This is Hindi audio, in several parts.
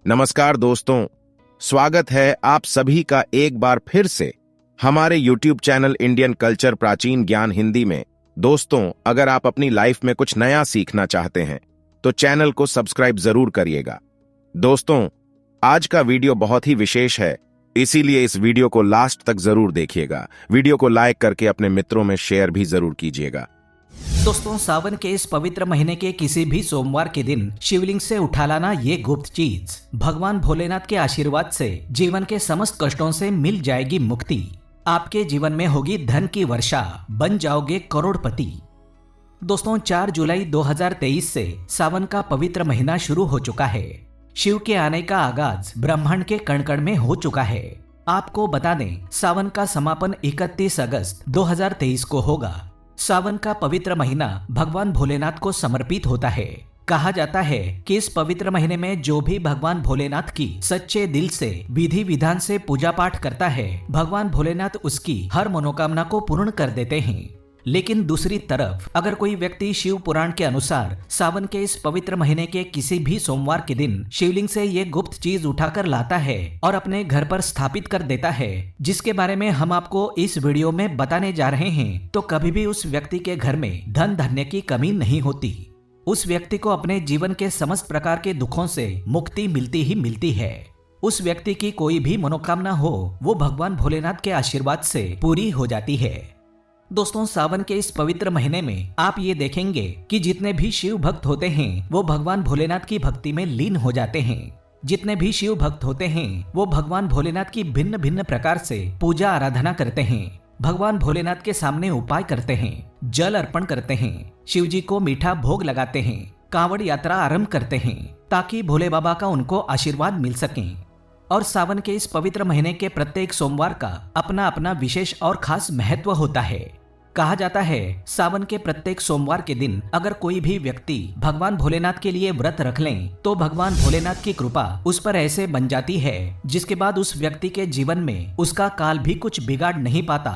नमस्कार दोस्तों, स्वागत है आप सभी का एक बार फिर से हमारे YouTube चैनल इंडियन कल्चर प्राचीन ज्ञान हिंदी में। दोस्तों, अगर आप अपनी लाइफ में कुछ नया सीखना चाहते हैं तो चैनल को सब्सक्राइब जरूर करिएगा। दोस्तों, आज का वीडियो बहुत ही विशेष है, इसीलिए इस वीडियो को लास्ट तक जरूर देखिएगा। वीडियो को लाइक करके अपने मित्रों में शेयर भी जरूर कीजिएगा। दोस्तों, सावन के इस पवित्र महीने के किसी भी सोमवार के दिन शिवलिंग से उठा लाना ये गुप्त चीज भगवान भोलेनाथ के आशीर्वाद से जीवन के समस्त कष्टों से मिल जाएगी मुक्ति। आपके जीवन में होगी धन की वर्षा, बन जाओगे करोड़पति। दोस्तों, 4 जुलाई 2023 से सावन का पवित्र महीना शुरू हो चुका है। शिव के आने का आगाज ब्रह्मांड के कण कण में हो चुका है। आपको बता दें, सावन का समापन 31 अगस्त 2023 को होगा। सावन का पवित्र महीना भगवान भोलेनाथ को समर्पित होता है। कहा जाता है कि इस पवित्र महीने में जो भी भगवान भोलेनाथ की सच्चे दिल से विधि विधान से पूजा पाठ करता है, भगवान भोलेनाथ उसकी हर मनोकामना को पूर्ण कर देते हैं। लेकिन दूसरी तरफ अगर कोई व्यक्ति शिव पुराण के अनुसार सावन के इस पवित्र महीने के किसी भी सोमवार के दिन शिवलिंग से ये गुप्त चीज उठाकर लाता है और अपने घर पर स्थापित कर देता है, जिसके बारे में हम आपको इस वीडियो में बताने जा रहे हैं, तो कभी भी उस व्यक्ति के घर में धन धान्य की कमी नहीं होती। उस व्यक्ति को अपने जीवन के समस्त प्रकार के दुखों से मुक्ति मिलती ही मिलती है। उस व्यक्ति की कोई भी मनोकामना हो, वो भगवान भोलेनाथ के आशीर्वाद से पूरी हो जाती है। दोस्तों, सावन के इस पवित्र महीने में आप ये देखेंगे कि जितने भी शिव भक्त होते हैं वो भगवान भोलेनाथ की भक्ति में लीन हो जाते हैं। जितने भी शिव भक्त होते हैं वो भगवान भोलेनाथ की भिन्न भिन्न प्रकार से पूजा आराधना करते हैं। भगवान भोलेनाथ के सामने उपाय करते हैं, जल अर्पण करते हैं, शिव जी को मीठा भोग लगाते हैं, कांवड़ यात्रा आरंभ करते हैं ताकि भोले बाबा का उनको आशीर्वाद मिल सके। और सावन के इस पवित्र महीने के प्रत्येक सोमवार का अपना अपना विशेष और खास महत्व होता है। कहा जाता है, सावन के प्रत्येक सोमवार के दिन अगर कोई भी व्यक्ति भगवान भोलेनाथ के लिए व्रत रख लें तो भगवान भोलेनाथ की कृपा उस पर ऐसे बन जाती है जिसके बाद उस व्यक्ति के जीवन में उसका काल भी कुछ बिगाड़ नहीं पाता।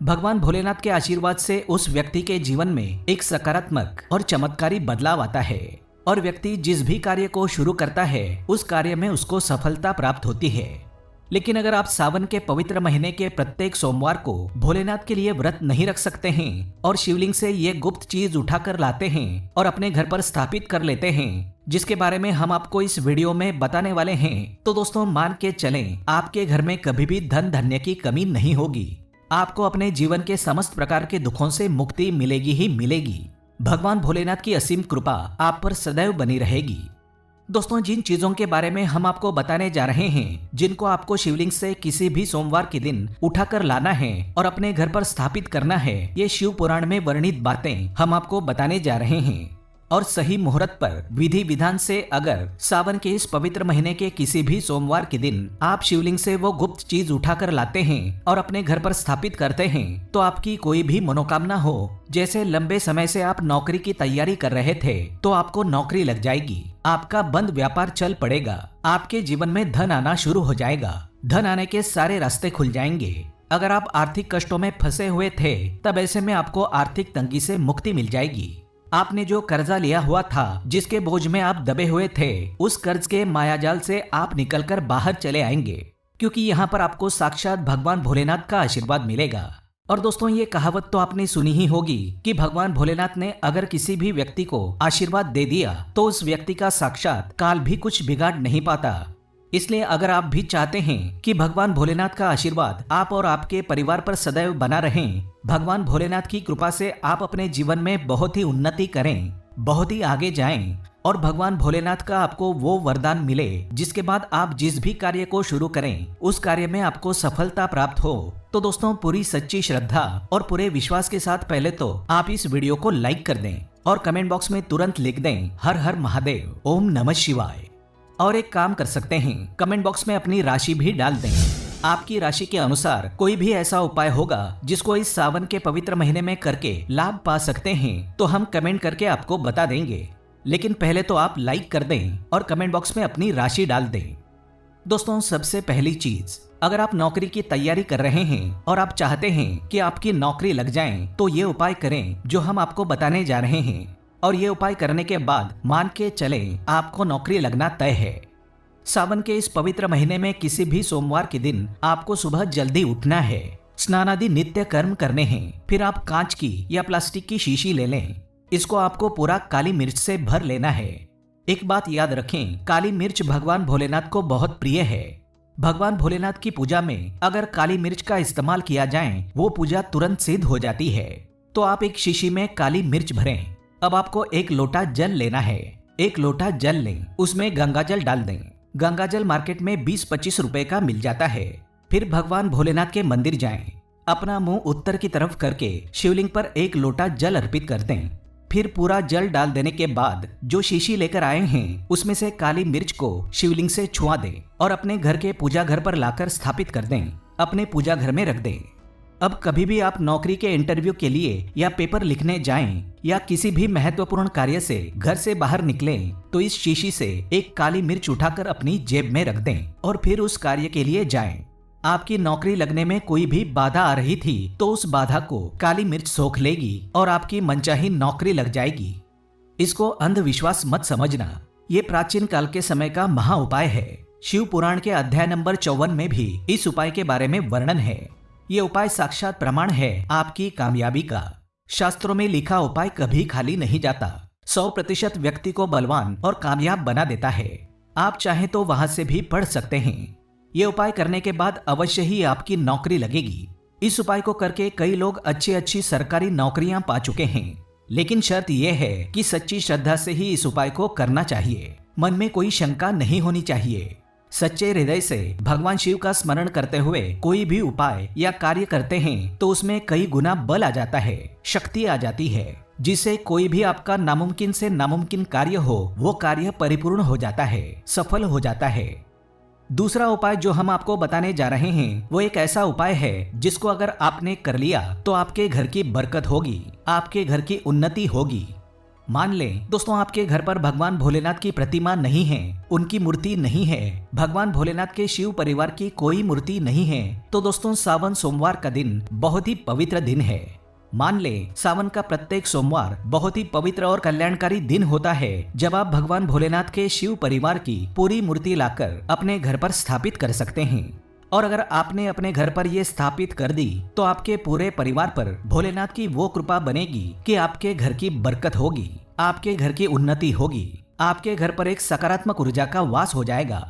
भगवान भोलेनाथ के आशीर्वाद से उस व्यक्ति के जीवन में एक सकारात्मक और चमत्कारी बदलाव आता है और व्यक्ति जिस भी कार्य को शुरू करता है उस कार्य में उसको सफलता प्राप्त होती है। लेकिन अगर आप सावन के पवित्र महीने के प्रत्येक सोमवार को भोलेनाथ के लिए व्रत नहीं रख सकते हैं और शिवलिंग से ये गुप्त चीज उठाकर लाते हैं और अपने घर पर स्थापित कर लेते हैं, जिसके बारे में हम आपको इस वीडियो में बताने वाले हैं, तो दोस्तों मान के चलें, आपके घर में कभी भी धन धान्य की कमी नहीं होगी। आपको अपने जीवन के समस्त प्रकार के दुखों से मुक्ति मिलेगी ही मिलेगी। भगवान भोलेनाथ की असीम कृपा आप पर सदैव बनी रहेगी। दोस्तों, जिन चीजों के बारे में हम आपको बताने जा रहे हैं, जिनको आपको शिवलिंग से किसी भी सोमवार के दिन उठाकर लाना है और अपने घर पर स्थापित करना है, ये शिव पुराण में वर्णित बातें हम आपको बताने जा रहे हैं। और सही मुहूर्त पर विधि विधान से अगर सावन के इस पवित्र महीने के किसी भी सोमवार के दिन आप शिवलिंग से वो गुप्त चीज उठाकर लाते हैं और अपने घर पर स्थापित करते हैं, तो आपकी कोई भी मनोकामना हो, जैसे लंबे समय से आप नौकरी की तैयारी कर रहे थे तो आपको नौकरी लग जाएगी, आपका बंद व्यापार चल पड़ेगा, आपके जीवन में धन आना शुरू हो जाएगा, धन आने के सारे रास्ते खुल जाएंगे। अगर आप आर्थिक कष्टों में फंसे हुए थे तब ऐसे में आपको आर्थिक तंगी से मुक्ति मिल जाएगी। आपने जो कर्जा लिया हुआ था, जिसके बोझ में आप दबे हुए थे, उस कर्ज के मायाजाल से आप निकलकर बाहर चले आएंगे, क्योंकि यहाँ पर आपको साक्षात भगवान भोलेनाथ का आशीर्वाद मिलेगा। और दोस्तों, ये कहावत तो आपने सुनी ही होगी कि भगवान भोलेनाथ ने अगर किसी भी व्यक्ति को आशीर्वाद दे दिया तो उस व्यक्ति का साक्षात काल भी कुछ बिगाड़ नहीं पाता। इसलिए अगर आप भी चाहते हैं कि भगवान भोलेनाथ का आशीर्वाद आप और आपके परिवार पर सदैव बना रहे, भगवान भोलेनाथ की कृपा से आप अपने जीवन में बहुत ही उन्नति करें, बहुत ही आगे जाएं और भगवान भोलेनाथ का आपको वो वरदान मिले जिसके बाद आप जिस भी कार्य को शुरू करें उस कार्य में आपको सफलता प्राप्त हो, तो दोस्तों पूरी सच्ची श्रद्धा और पूरे विश्वास के साथ पहले तो आप इस वीडियो को लाइक कर दें और कमेंट बॉक्स में तुरंत लिख दें हर हर महादेव, ओम नमः शिवाय। और एक काम कर सकते हैं, कमेंट बॉक्स में अपनी राशि भी डाल दें। आपकी राशि के अनुसार कोई भी ऐसा उपाय होगा जिसको इस सावन के पवित्र महीने में करके लाभ पा सकते हैं, तो हम कमेंट करके आपको बता देंगे। लेकिन पहले तो आप लाइक कर दें और कमेंट बॉक्स में अपनी राशि डाल दें। दोस्तों, सबसे पहली चीज, अगर आप नौकरी की तैयारी कर रहे हैं और आप चाहते हैं कि आपकी नौकरी लग जाए, तो ये उपाय करें जो हम आपको बताने जा रहे हैं। और ये उपाय करने के बाद मान के चलें आपको नौकरी लगना तय है। सावन के इस पवित्र महीने में किसी भी सोमवार के दिन आपको सुबह जल्दी उठना है, स्नान आदि नित्य कर्म करने हैं। फिर आप कांच की या प्लास्टिक की शीशी ले लें। इसको आपको पूरा काली मिर्च से भर लेना है। एक बात याद रखें, काली मिर्च भगवान भोलेनाथ को बहुत प्रिय है। भगवान भोलेनाथ की पूजा में अगर काली मिर्च का इस्तेमाल किया जाए वो पूजा तुरंत सिद्ध हो जाती है। तो आप एक शीशी में काली मिर्च भरें। अब आपको एक लोटा जल लेना है। एक लोटा जल लें, उसमें गंगा जल डाल दें। गंगा जल मार्केट में 20-25 रुपए का मिल जाता है। फिर भगवान भोलेनाथ के मंदिर जाएं। अपना मुंह उत्तर की तरफ करके शिवलिंग पर एक लोटा जल अर्पित कर दें। फिर पूरा जल डाल देने के बाद जो शीशी लेकर आए हैं उसमें से काली मिर्च को शिवलिंग से छुआ दें और अपने घर के पूजा घर पर लाकर स्थापित कर दें। अपने पूजा घर में रख दें। अब कभी भी आप नौकरी के इंटरव्यू के लिए या पेपर लिखने जाएं या किसी भी महत्वपूर्ण कार्य से घर से बाहर निकलें तो इस शीशी से एक काली मिर्च उठाकर अपनी जेब में रख दें और फिर उस कार्य के लिए जाएं। आपकी नौकरी लगने में कोई भी बाधा आ रही थी तो उस बाधा को काली मिर्च सोख लेगी और आपकी मनचाही नौकरी लग जाएगी। इसको अंधविश्वास मत समझना, ये प्राचीन काल के समय का महा उपाय है। शिव पुराण के अध्याय नंबर 54 में भी इस उपाय के बारे में वर्णन है। ये उपाय साक्षात प्रमाण है आपकी कामयाबी का। शास्त्रों में लिखा उपाय कभी खाली नहीं जाता। 100% व्यक्ति को बलवान और कामयाब बना देता है। आप चाहें तो वहां से भी पढ़ सकते हैं। ये उपाय करने के बाद अवश्य ही आपकी नौकरी लगेगी। इस उपाय को करके कई लोग अच्छी सरकारी नौकरियां पा चुके हैं। लेकिन शर्त यह है कि सच्ची श्रद्धा से ही इस उपाय को करना चाहिए। मन में कोई शंका नहीं होनी चाहिए। सच्चे हृदय से भगवान शिव का स्मरण करते हुए कोई भी उपाय या कार्य करते हैं तो उसमें कई गुना बल आ जाता है, शक्ति आ जाती है, जिससे कोई भी आपका नामुमकिन से नामुमकिन कार्य हो वो कार्य परिपूर्ण हो जाता है, सफल हो जाता है। दूसरा उपाय जो हम आपको बताने जा रहे हैं वो एक ऐसा उपाय है जिसको अगर आपने कर लिया तो आपके घर की बरकत होगी, आपके घर की उन्नति होगी। मान लें दोस्तों आपके घर पर भगवान भोलेनाथ की प्रतिमा नहीं है, उनकी मूर्ति नहीं है, भगवान भोलेनाथ के शिव परिवार की कोई मूर्ति नहीं है, तो दोस्तों सावन सोमवार का दिन बहुत ही पवित्र दिन है। मान लें सावन का प्रत्येक सोमवार बहुत ही पवित्र और कल्याणकारी दिन होता है जब आप भगवान भोलेनाथ के शिव परिवार की पूरी मूर्ति लाकर अपने घर पर स्थापित कर सकते हैं। और अगर आपने अपने घर पर ये स्थापित कर दी तो आपके पूरे परिवार पर भोलेनाथ की वो कृपा बनेगी कि आपके घर की बरकत होगी, आपके घर की उन्नति होगी, आपके घर पर एक सकारात्मक ऊर्जा का वास हो जाएगा।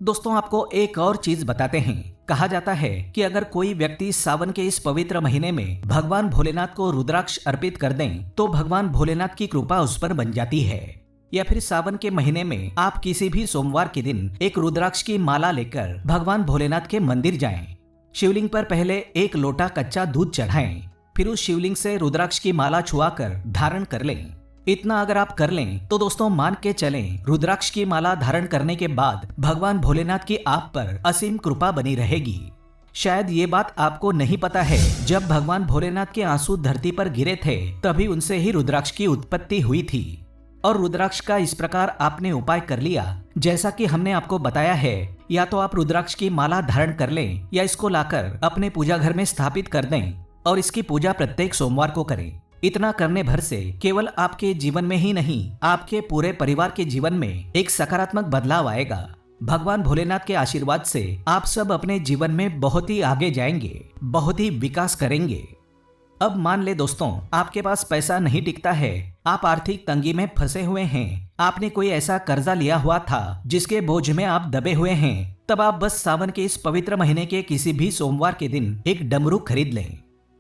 दोस्तों आपको एक और चीज बताते हैं। कहा जाता है कि अगर कोई व्यक्ति सावन के इस पवित्र महीने में भगवान भोलेनाथ को रुद्राक्ष अर्पित कर दें तो भगवान भोलेनाथ की कृपा उस पर बन जाती है। या फिर सावन के महीने में आप किसी भी सोमवार के दिन एक रुद्राक्ष की माला लेकर भगवान भोलेनाथ के मंदिर जाएं। शिवलिंग पर पहले एक लोटा कच्चा दूध चढ़ाएं, फिर उस शिवलिंग से रुद्राक्ष की माला छुआकर धारण कर लें। इतना अगर आप कर लें तो दोस्तों मान के चलें रुद्राक्ष की माला धारण करने के बाद भगवान भोलेनाथ की आप पर असीम कृपा बनी रहेगी। शायद ये बात आपको नहीं पता है, जब भगवान भोलेनाथ के आंसू धरती पर गिरे थे तभी उनसे ही रुद्राक्ष की उत्पत्ति हुई थी। और रुद्राक्ष का इस प्रकार आपने उपाय कर लिया जैसा कि हमने आपको बताया है। या तो आप रुद्राक्ष की माला धारण कर लें या इसको लाकर अपने पूजा घर में स्थापित कर दें और इसकी पूजा प्रत्येक सोमवार को करें। इतना करने भर से केवल आपके जीवन में ही नहीं आपके पूरे परिवार के जीवन में एक सकारात्मक बदलाव आएगा। भगवान भोलेनाथ के आशीर्वाद से आप सब अपने जीवन में बहुत ही आगे जाएंगे, बहुत ही विकास करेंगे। अब मान ले दोस्तों आपके पास पैसा नहीं टिकता है, आप आर्थिक तंगी में फंसे हुए हैं, आपने कोई ऐसा कर्जा लिया हुआ था जिसके बोझ में आप दबे हुए हैं, तब आप बस सावन के इस पवित्र महीने के किसी भी सोमवार के दिन एक डमरू खरीद लें।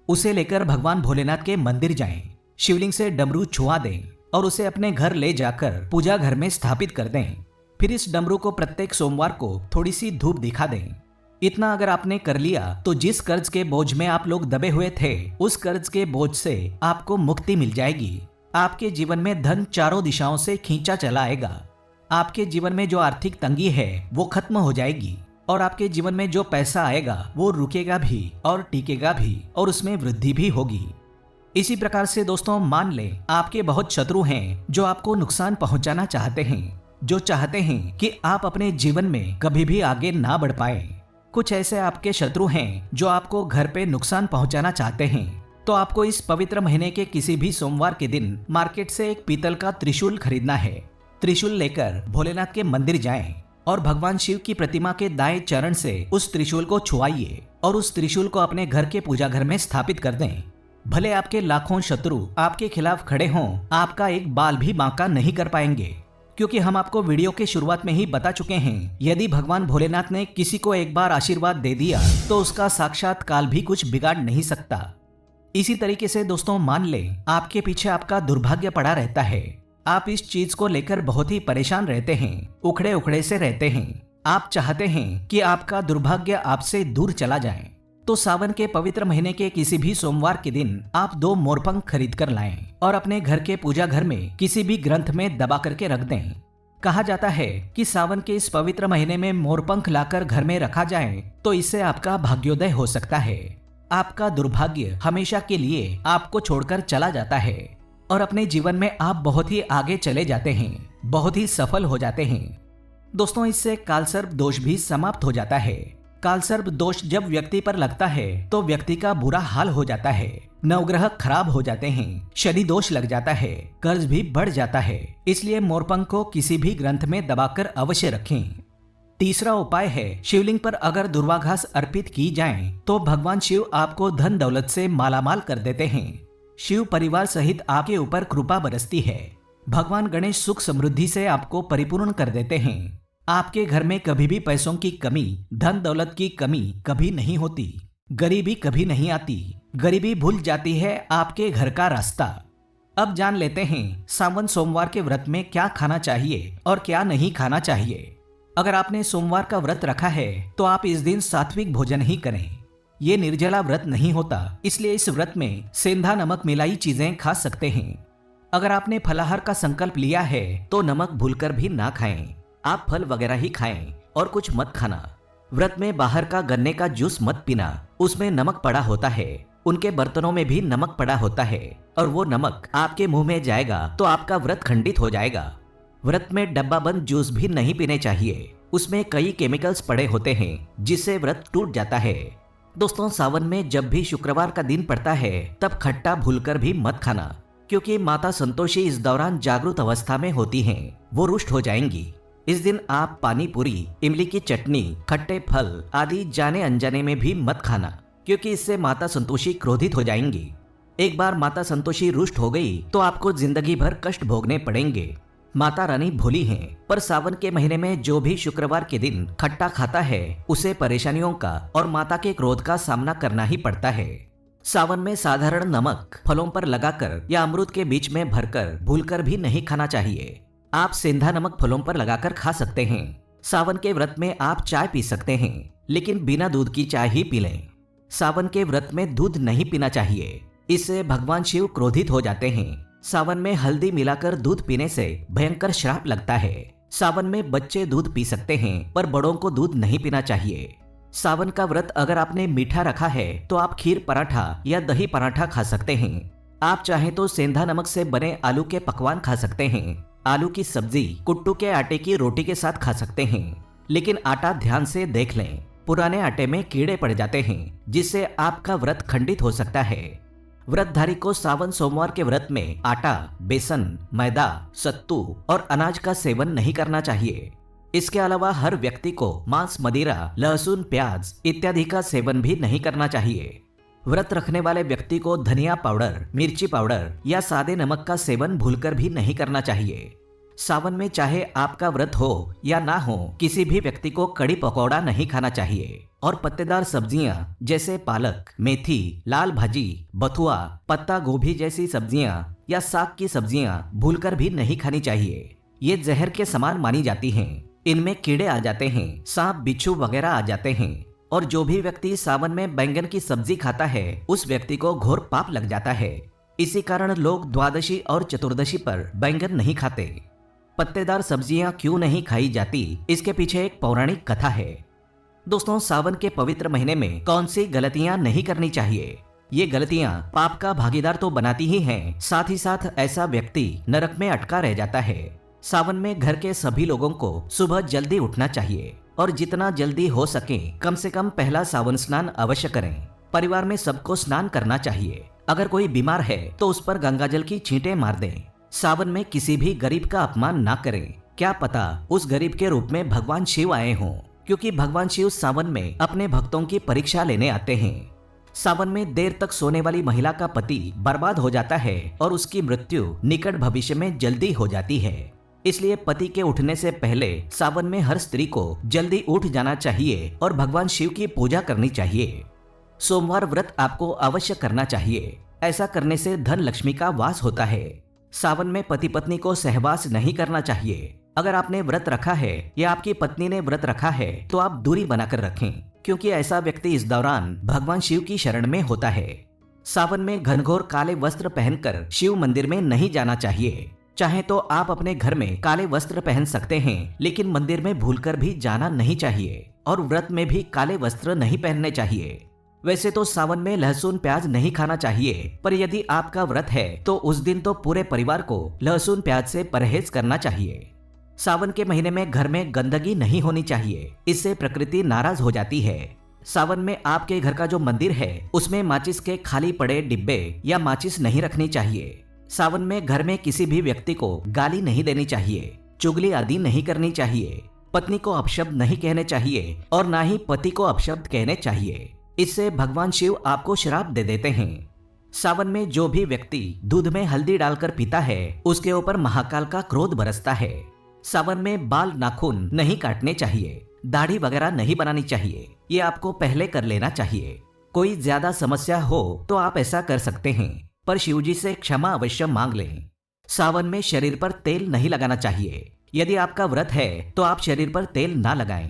उसे लेकर भगवान भोलेनाथ के मंदिर जाएं, शिवलिंग से डमरू छुआ दें और उसे अपने घर ले जाकर पूजा घर में स्थापित कर दें। फिर इस डमरू को प्रत्येक सोमवार को थोड़ी सी धूप दिखा दें। इतना अगर आपने कर लिया तो जिस कर्ज के बोझ में आप लोग दबे हुए थे उस कर्ज के बोझ से आपको मुक्ति मिल जाएगी। आपके जीवन में धन चारों दिशाओं से खींचा चला आएगा। आपके जीवन में जो आर्थिक तंगी है वो खत्म हो जाएगी और आपके जीवन में जो पैसा आएगा वो रुकेगा भी और टिकेगा भी और उसमें वृद्धि भी होगी। इसी प्रकार से दोस्तों मान लें आपके बहुत शत्रु हैं जो आपको नुकसान पहुंचाना चाहते हैं, जो चाहते हैं कि आप अपने जीवन में कभी भी आगे ना बढ़ पाए। कुछ ऐसे आपके शत्रु हैं जो आपको घर पे नुकसान पहुंचाना चाहते हैं। तो आपको इस पवित्र महीने के किसी भी सोमवार के दिन मार्केट से एक पीतल का त्रिशूल खरीदना है। त्रिशूल लेकर भोलेनाथ के मंदिर जाएं और भगवान शिव की प्रतिमा के दाएं चरण से उस त्रिशूल को छुआइए और उस त्रिशूल को अपने घर के पूजा घर में स्थापित कर दें। भले आपके लाखों शत्रु आपके खिलाफ खड़े हों, आपका एक बाल भी बांका नहीं कर पाएंगे, क्योंकि हम आपको वीडियो के शुरुआत में ही बता चुके हैं, यदि भगवान भोलेनाथ ने किसी को एक बार आशीर्वाद दे दिया तो उसका साक्षात काल भी कुछ बिगाड़ नहीं सकता। इसी तरीके से दोस्तों मान लें आपके पीछे आपका दुर्भाग्य पड़ा रहता है, आप इस चीज को लेकर बहुत ही परेशान रहते हैं, उखड़े उखड़े से रहते हैं, आप चाहते हैं कि आपका दुर्भाग्य आपसे दूर चला जाए, तो सावन के पवित्र महीने के किसी भी सोमवार के दिन आप 2 मोरपंख खरीद कर लाएं और अपने घर के पूजा घर में किसी भी ग्रंथ में दबा करके रख दें। कहा जाता है कि सावन के इस पवित्र महीने में मोरपंख लाकर घर में रखा जाए तो इससे आपका भाग्योदय हो सकता है, आपका दुर्भाग्य हमेशा के लिए आपको छोड़कर चला जाता है और अपने जीवन में आप बहुत ही आगे चले जाते हैं, बहुत ही सफल हो जाते हैं। दोस्तों इससे कालसर्प दोष भी समाप्त हो जाता है। कालसर्प दोष जब व्यक्ति पर लगता है तो व्यक्ति का बुरा हाल हो जाता है, नवग्रह खराब हो जाते हैं, शनि दोष लग जाता है, कर्ज भी बढ़ जाता है। इसलिए मोरपंख को किसी भी ग्रंथ में दबाकर अवश्य रखें। तीसरा उपाय है, शिवलिंग पर अगर दुर्वा घास अर्पित की जाए तो भगवान शिव आपको धन दौलत से मालामाल कर देते हैं। शिव परिवार सहित आपके ऊपर कृपा बरसती है। भगवान गणेश सुख समृद्धि से आपको परिपूर्ण कर देते हैं। आपके घर में कभी भी पैसों की कमी, धन दौलत की कमी कभी नहीं होती, गरीबी कभी नहीं आती, गरीबी भूल जाती है आपके घर का रास्ता। अब जान लेते हैं सावन सोमवार के व्रत में क्या खाना चाहिए और क्या नहीं खाना चाहिए। अगर आपने सोमवार का व्रत रखा है तो आप इस दिन सात्विक भोजन ही करें। ये निर्जला व्रत नहीं होता, इसलिए इस व्रत में सेंधा नमक मिलाई चीजें खा सकते हैं। अगर आपने फलाहार का संकल्प लिया है तो नमक भूलकर भी ना खाएं, आप फल वगैरह ही खाएं और कुछ मत खाना। व्रत में बाहर का गन्ने का जूस मत पीना, उसमें नमक पड़ा होता है, उनके बर्तनों में भी नमक पड़ा होता है और वो नमक आपके मुंह में जाएगा तो आपका व्रत खंडित हो जाएगा। व्रत में डब्बा बंद जूस भी नहीं पीने चाहिए, उसमें कई केमिकल्स पड़े होते हैं जिससे व्रत टूट जाता है। दोस्तों सावन में जब भी शुक्रवार का दिन पड़ता है तब खट्टा भूलकर भी मत खाना, क्योंकि माता संतोषी इस दौरान जागृत अवस्था में होती हैं, वो रुष्ट हो जाएंगी। इस दिन आप पानी पूरी, इमली की चटनी, खट्टे फल आदि जाने अनजाने में भी मत खाना, क्योंकि इससे माता संतोषी क्रोधित हो जाएंगी। एक बार माता संतोषी रुष्ट हो गई तो आपको जिंदगी भर कष्ट भोगने पड़ेंगे। माता रानी भोली हैं, पर सावन के महीने में जो भी शुक्रवार के दिन खट्टा खाता है उसे परेशानियों का और माता के क्रोध का सामना करना ही पड़ता है। सावन में साधारण नमक फलों पर लगाकर या अमृत के बीच में भरकर भूलकर भी नहीं खाना चाहिए। आप सेंधा नमक फलों पर लगाकर खा सकते हैं। सावन के व्रत में आप चाय पी सकते हैं, लेकिन बिना दूध की चाय ही पी लें। सावन के व्रत में दूध नहीं पीना चाहिए, इससे भगवान शिव क्रोधित हो जाते हैं। सावन में हल्दी मिलाकर दूध पीने से भयंकर श्राप लगता है। सावन में बच्चे दूध पी सकते हैं, पर बड़ों को दूध नहीं पीना चाहिए। सावन का व्रत अगर आपने मीठा रखा है तो आप खीर पराठा या दही पराठा खा सकते हैं। आप चाहें तो सेंधा नमक से बने आलू के पकवान खा सकते हैं। आलू की सब्जी कुट्टू के आटे की रोटी के साथ खा सकते हैं, लेकिन आटा ध्यान से देख लें, पुराने आटे में कीड़े पड़ जाते हैं जिससे आपका व्रत खंडित हो सकता है। व्रतधारी को सावन सोमवार के व्रत में आटा, बेसन, मैदा, सत्तू और अनाज का सेवन नहीं करना चाहिए। इसके अलावा हर व्यक्ति को मांस, मदिरा, लहसुन, प्याज इत्यादि का सेवन भी नहीं करना चाहिए। व्रत रखने वाले व्यक्ति को धनिया पाउडर, मिर्ची पाउडर या सादे नमक का सेवन भूलकर भी नहीं करना चाहिए। सावन में चाहे आपका व्रत हो या ना हो, किसी भी व्यक्ति को कड़ी पकौड़ा नहीं खाना चाहिए और पत्तेदार सब्जियां जैसे पालक, मेथी, लाल भाजी, बथुआ, पत्ता गोभी जैसी सब्जियां या साग की सब्जियां भूलकर भी नहीं खानी चाहिए। ये जहर के समान मानी जाती हैं। इनमें कीड़े आ जाते हैं, सांप, बिच्छू वगैरह आ जाते हैं और जो भी व्यक्ति सावन में बैंगन की सब्जी खाता है उस व्यक्ति को घोर पाप लग जाता है। इसी कारण लोग द्वादशी और चतुर्दशी पर बैंगन नहीं खाते। पत्तेदार सब्जियां क्यों नहीं खाई जाती, इसके पीछे एक पौराणिक कथा है। दोस्तों सावन के पवित्र महीने में कौन सी गलतियां नहीं करनी चाहिए? ये गलतियां पाप का भागीदार तो बनाती ही हैं, साथ ही साथ ऐसा व्यक्ति नरक में अटका रह जाता है। सावन में घर के सभी लोगों को सुबह जल्दी उठना चाहिए और जितना जल्दी हो सके कम से कम पहला सावन स्नान अवश्य करें। परिवार में सबको स्नान करना चाहिए। अगर कोई बीमार है तो उस पर गंगाजल की छींटे मार दें। सावन में किसी भी गरीब का अपमान ना करें, क्या पता उस गरीब के रूप में भगवान शिव आए हों, क्योंकि भगवान शिव सावन में अपने भक्तों की परीक्षा लेने आते हैं। सावन में देर तक सोने वाली महिला का पति बर्बाद हो जाता है और उसकी मृत्यु निकट भविष्य में जल्दी हो जाती है। इसलिए पति के उठने से पहले सावन में हर स्त्री को जल्दी उठ जाना चाहिए और भगवान शिव की पूजा करनी चाहिए। सोमवार व्रत आपको अवश्य करना चाहिए। ऐसा करने से धन लक्ष्मी का वास होता है। सावन में पति पत्नी को सहवास नहीं करना चाहिए। अगर आपने व्रत रखा है या आपकी पत्नी ने व्रत रखा है तो आप दूरी बनाकर रखें, क्योंकि ऐसा व्यक्ति इस दौरान भगवान शिव की शरण में होता है। सावन में घनघोर काले वस्त्र पहनकर शिव मंदिर में नहीं जाना चाहिए। चाहे तो आप अपने घर में काले वस्त्र पहन सकते हैं, लेकिन मंदिर में भूलकर भी जाना नहीं चाहिए और व्रत में भी काले वस्त्र नहीं पहनने चाहिए। वैसे तो सावन में लहसुन प्याज नहीं खाना चाहिए, पर यदि आपका व्रत है तो उस दिन तो पूरे परिवार को लहसुन प्याज से परहेज करना चाहिए। सावन के महीने में घर में गंदगी नहीं होनी चाहिए, इससे प्रकृति नाराज हो जाती है। सावन में आपके घर का जो मंदिर है उसमें माचिस के खाली पड़े डिब्बे या माचिस नहीं रखनी चाहिए। सावन में घर में किसी भी व्यक्ति को गाली नहीं देनी चाहिए, चुगली आदि नहीं करनी चाहिए, पत्नी को अपशब्द नहीं कहने चाहिए और ना ही पति को अपशब्द कहने चाहिए। इससे भगवान शिव आपको श्राप दे देते हैं। सावन में जो भी व्यक्ति दूध में हल्दी डालकर पीता है उसके ऊपर महाकाल का क्रोध बरसता है। सावन में बाल नाखून नहीं काटने चाहिए, दाढ़ी वगैरह नहीं बनानी चाहिए, ये आपको पहले कर लेना चाहिए। कोई ज्यादा समस्या हो तो आप ऐसा कर सकते हैं, पर शिवजी से क्षमा अवश्य मांग लें। सावन में शरीर पर तेल नहीं लगाना चाहिए। यदि आपका व्रत है तो आप शरीर पर तेल ना लगाएं।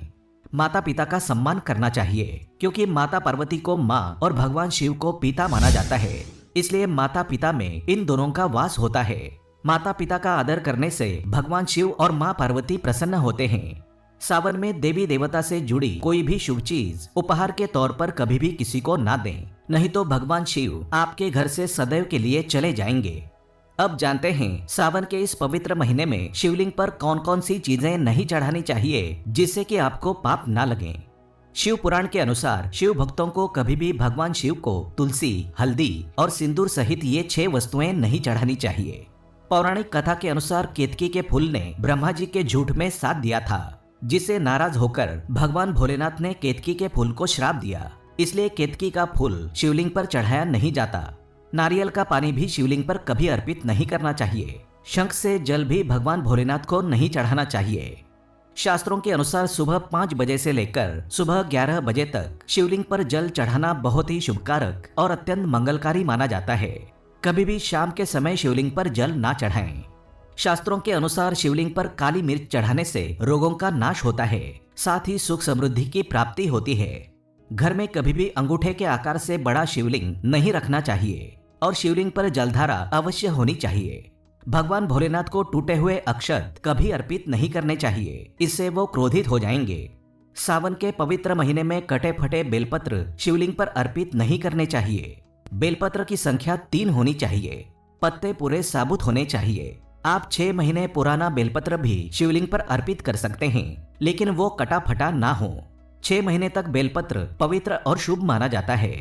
माता पिता का सम्मान करना चाहिए, क्योंकि माता पार्वती को माँ और भगवान शिव को पिता माना जाता है। इसलिए माता पिता में इन दोनों का वास होता है। माता पिता का आदर करने से भगवान शिव और माँ पार्वती प्रसन्न होते हैं। सावन में देवी देवता से जुड़ी कोई भी शुभ चीज उपहार के तौर पर कभी भी किसी को ना दें, नहीं तो भगवान शिव आपके घर से सदैव के लिए चले जाएंगे। अब जानते हैं सावन के इस पवित्र महीने में शिवलिंग पर कौन कौन सी चीजें नहीं चढ़ानी चाहिए जिससे कि आपको पाप ना लगे। शिव पुराण के अनुसार शिव भक्तों को कभी भी भगवान शिव को तुलसी, हल्दी और सिंदूर सहित ये 6 वस्तुएं नहीं चढ़ानी चाहिए। पौराणिक कथा के अनुसार केतकी के फूल ने ब्रह्मा जी के झूठ में साथ दिया था, जिससे नाराज होकर भगवान भोलेनाथ ने केतकी के फूल को श्राप दिया। इसलिए केतकी का फूल शिवलिंग पर चढ़ाया नहीं जाता। नारियल का पानी भी शिवलिंग पर कभी अर्पित नहीं करना चाहिए। शंख से जल भी भगवान भोलेनाथ को नहीं चढ़ाना चाहिए। शास्त्रों के अनुसार सुबह 5 बजे से लेकर सुबह 11 बजे तक शिवलिंग पर जल चढ़ाना बहुत ही शुभकारक और अत्यंत मंगलकारी माना जाता है। कभी भी शाम के समय शिवलिंग पर जल ना चढ़ाएं। शास्त्रों के अनुसार शिवलिंग पर काली मिर्च चढ़ाने से रोगों का नाश होता है, साथ ही सुख समृद्धि की प्राप्ति होती है। घर में कभी भी अंगूठे के आकार से बड़ा शिवलिंग नहीं रखना चाहिए और शिवलिंग पर जलधारा अवश्य होनी चाहिए। भगवान भोलेनाथ को टूटे हुए अक्षत कभी अर्पित नहीं करने चाहिए, इससे वो क्रोधित हो जाएंगे। सावन के पवित्र महीने में कटे फटे बेलपत्र शिवलिंग पर अर्पित नहीं करने चाहिए। बेलपत्र की संख्या 3 होनी चाहिए। पत्ते पूरे साबुत होने चाहिए। आप 6 महीने पुराना बेलपत्र भी शिवलिंग पर अर्पित कर सकते हैं, लेकिन वो कटा फटा ना हो। 6 महीने तक बेलपत्र पवित्र और शुभ माना जाता है।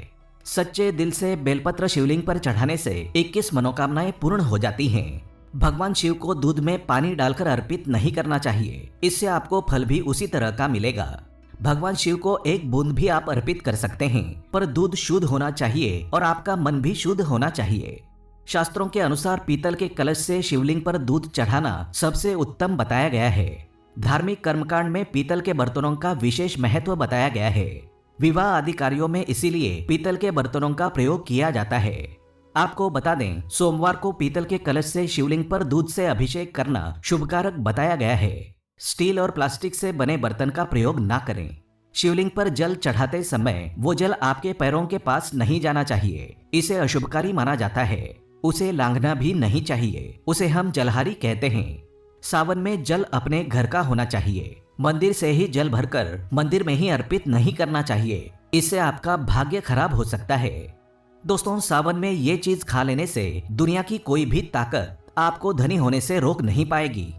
सच्चे दिल से बेलपत्र शिवलिंग पर चढ़ाने से 21 मनोकामनाएं पूर्ण हो जाती हैं। भगवान शिव को दूध में पानी डालकर अर्पित नहीं करना चाहिए, इससे आपको फल भी उसी तरह का मिलेगा। भगवान शिव को एक बूंद भी आप अर्पित कर सकते हैं, पर दूध शुद्ध होना चाहिए और आपका मन भी शुद्ध होना चाहिए। शास्त्रों के अनुसार पीतल के कलश से शिवलिंग पर दूध चढ़ाना सबसे उत्तम बताया गया है। धार्मिक कर्मकांड में पीतल के बर्तनों का विशेष महत्व बताया गया है। विवाह आदि कार्यों में इसीलिए पीतल के बर्तनों का प्रयोग किया जाता है। आपको बता दें, सोमवार को पीतल के कलश से शिवलिंग पर दूध से अभिषेक करना शुभकारक बताया गया है। स्टील और प्लास्टिक से बने बर्तन का प्रयोग ना करें। शिवलिंग पर जल चढ़ाते समय वो जल आपके पैरों के पास नहीं जाना चाहिए, इसे अशुभकारी माना जाता है। उसे लांघना भी नहीं चाहिए, उसे हम जलहारी कहते हैं। सावन में जल अपने घर का होना चाहिए। मंदिर से ही जल भरकर मंदिर में ही अर्पित नहीं करना चाहिए, इससे आपका भाग्य खराब हो सकता है। दोस्तों, सावन में ये चीज खा लेने से दुनिया की कोई भी ताकत आपको धनी होने से रोक नहीं पाएगी।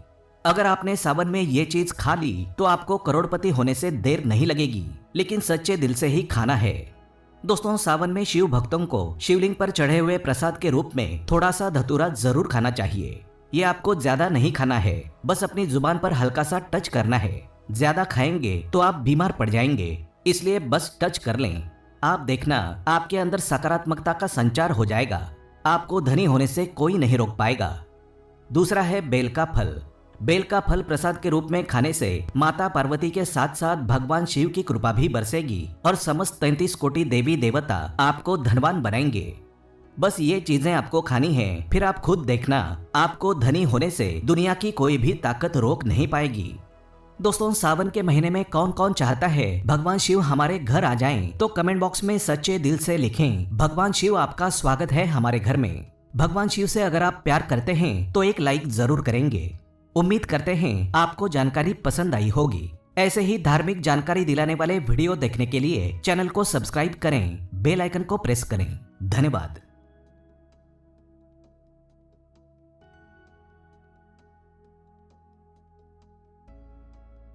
अगर आपने सावन में ये चीज खा ली तो आपको करोड़पति होने से देर नहीं लगेगी, लेकिन सच्चे दिल से ही खाना है। दोस्तों, सावन में शिव भक्तों को शिवलिंग पर चढ़े हुए प्रसाद के रूप में थोड़ा सा धतूरा जरूर खाना चाहिए। ये आपको ज्यादा नहीं खाना है, बस अपनी जुबान पर हल्का सा टच करना है। ज्यादा खाएंगे तो आप बीमार पड़ जाएंगे, इसलिए बस टच कर लें। आप देखना आपके अंदर सकारात्मकता का संचार हो जाएगा। आपको धनी होने से कोई नहीं रोक पाएगा। दूसरा है बेल का फल। बेल का फल प्रसाद के रूप में खाने से माता पार्वती के साथ साथ भगवान शिव की कृपा भी बरसेगी और समस्त 33 कोटि देवी देवता आपको धनवान बनाएंगे। बस ये चीजें आपको खानी है, फिर आप खुद देखना आपको धनी होने से दुनिया की कोई भी ताकत रोक नहीं पाएगी। दोस्तों, सावन के महीने में कौन कौन चाहता है भगवान शिव हमारे घर आ जाएं, तो कमेंट बॉक्स में सच्चे दिल से लिखें, भगवान शिव आपका स्वागत है हमारे घर में। भगवान शिव से अगर आप प्यार करते हैं तो एक लाइक जरूर करेंगे। उम्मीद करते हैं आपको जानकारी पसंद आई होगी। ऐसे ही धार्मिक जानकारी दिलाने वाले वीडियो देखने के लिए चैनल को सब्सक्राइब करें, बेल आइकन को प्रेस करें। धन्यवाद।